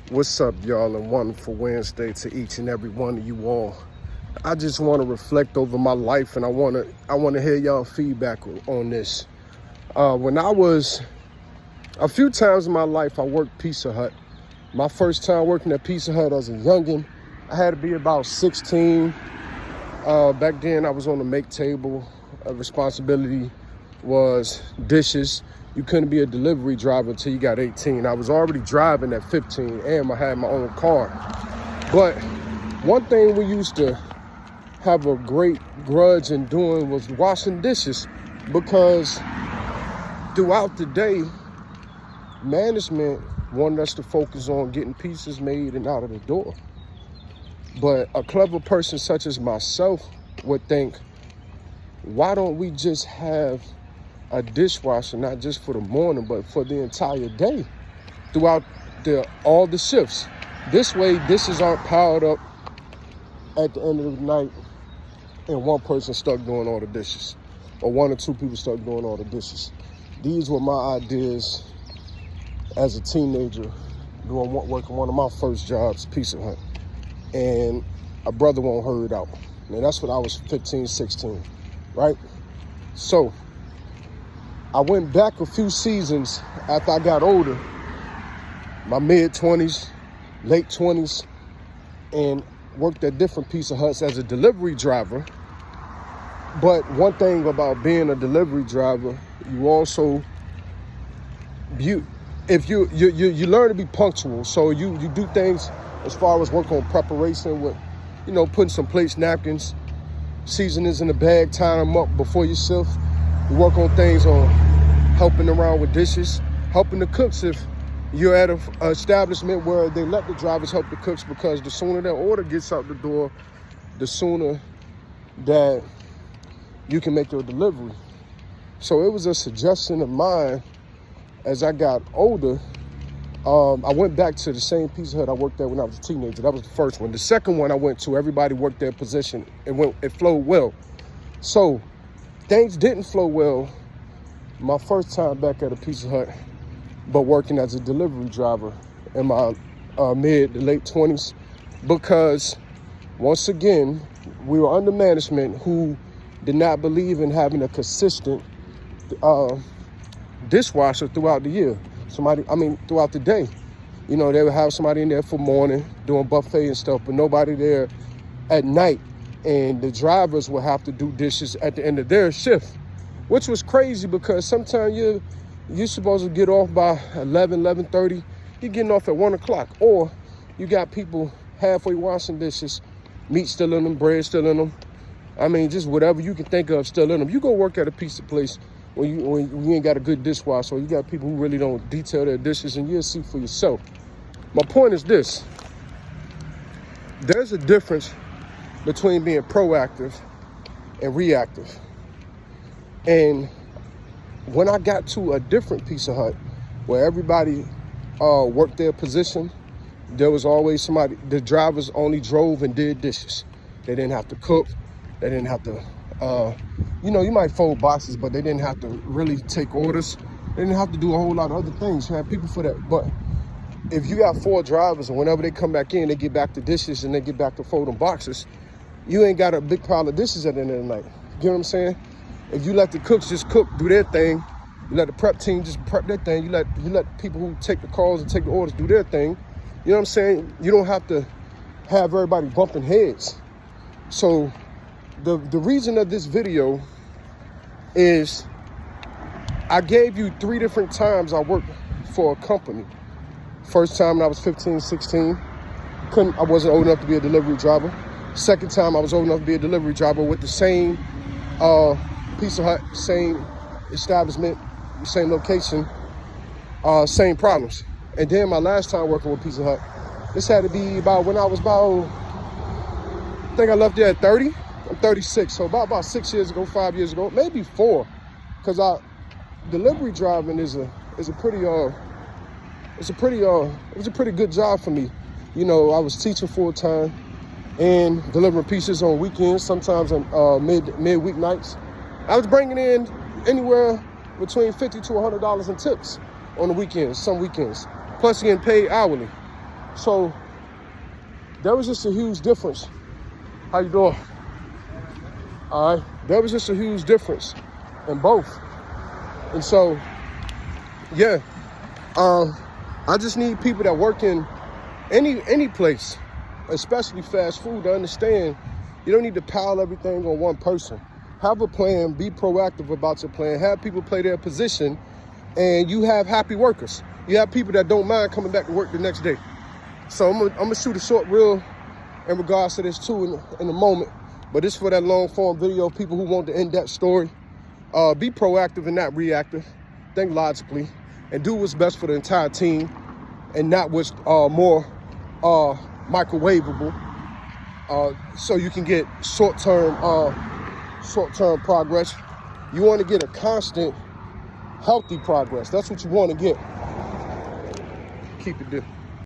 What's up, y'all, and wonderful Wednesday to each and every one of you all. I just want to reflect over my life, and I want to hear y'all feedback on this. When I was, a few times in my life, I worked Pizza Hut. My first time working at Pizza Hut as a youngin', I had to be about 16. Back then, I was on the make table. Responsibility was dishes. You couldn't be a delivery driver until you got 18. I was already driving at 15 and I had my own car. But one thing we used to have a great grudge in doing was washing dishes, because throughout the day, management wanted us to focus on getting pizzas made and out of the door. But a clever person such as myself would think, why don't we just have a dishwasher, not just for the morning, but for the entire day, throughout all the shifts. This way, dishes aren't piled up at the end of the night and one person stuck doing all the dishes, or one or two people stuck doing all the dishes. These were my ideas as a teenager, working one of my first jobs, Pizza Hut. And a brother won't herd out. And that's when I was 15, 16, right? So I went back a few seasons after I got older, my mid-20s, late 20s, and worked at different Pizza Huts as a delivery driver. But one thing about being a delivery driver, you also, you learn to be punctual. So you do things as far as work on preparation with, putting some plates, napkins, seasonings in the bag, tying them up before you shift. We work on things on helping around with dishes, helping the cooks if you're at an establishment where they let the drivers help the cooks, because the sooner their order gets out the door, the sooner that you can make your delivery. So it was a suggestion of mine as I got older. I went back to the same Pizza Hut I worked at when I was a teenager. That was the first one. The second one I went to, everybody worked their position. It flowed well. So things didn't flow well my first time back at a Pizza Hut, but working as a delivery driver in my mid to late 20s, because once again, we were under management who did not believe in having a consistent dishwasher throughout the year. Throughout the day. They would have somebody in there for morning doing buffet and stuff, but nobody there at night. And the drivers would have to do dishes at the end of their shift, which was crazy, because sometimes you're supposed to get off by 11:30. You're getting off at 1 o'clock. Or you got people halfway washing dishes, meat still in them, bread still in them. Just whatever you can think of still in them. You go work at a pizza place when you ain't got a good dishwasher, or you got people who really don't detail their dishes, and you'll see for yourself. My point is this: there's a difference between being proactive and reactive. And when I got to a different Pizza Hut where everybody worked their position, there was always somebody. The drivers only drove and did dishes. They didn't have to cook. They didn't have to, you might fold boxes, but they didn't have to really take orders. They didn't have to do a whole lot of other things. You had people for that. But if you got 4 drivers, and whenever they come back in, they get back to dishes and they get back to folding boxes, you ain't got a big pile of dishes at the end of the night. You know what I'm saying? If you let the cooks just cook, do their thing, you let the prep team just prep their thing, you let people who take the calls and take the orders do their thing, you know what I'm saying? You don't have to have everybody bumping heads. So the reason of this video is I gave you 3 different times I worked for a company. First time when I was 15, 16, I wasn't old enough to be a delivery driver. Second time I was old enough to be a delivery driver with the same Pizza Hut, same establishment, same location, same problems. And then my last time working with Pizza Hut, this had to be about when I was I think I left there at 30. I'm 36, so about 6 years ago, 5 years ago, maybe 4, because delivery driving is a pretty it was a pretty good job for me. I was teaching full time and delivering pizzas on weekends, sometimes on midweek nights. I was bringing in anywhere between $50 to $100 in tips on the weekends, some weekends, plus getting paid hourly. So there was just a huge difference. How you doing? All right. There was just a huge difference in both. And so, yeah, I just need people that work in any place, especially fast food, to understand you don't need to pile everything on one person. Have a plan, be proactive about your plan, have people play their position, and you have happy workers. You have people that don't mind coming back to work the next day. So I'm gonna shoot a short reel in regards to this too in a moment, but it's for that long form video, people who want the in-depth story. Be proactive and not reactive. Think logically and do what's best for the entire team and not what's more microwavable, so you can get short-term progress. You want to get a constant, healthy progress. That's what you want to get. Keep it there.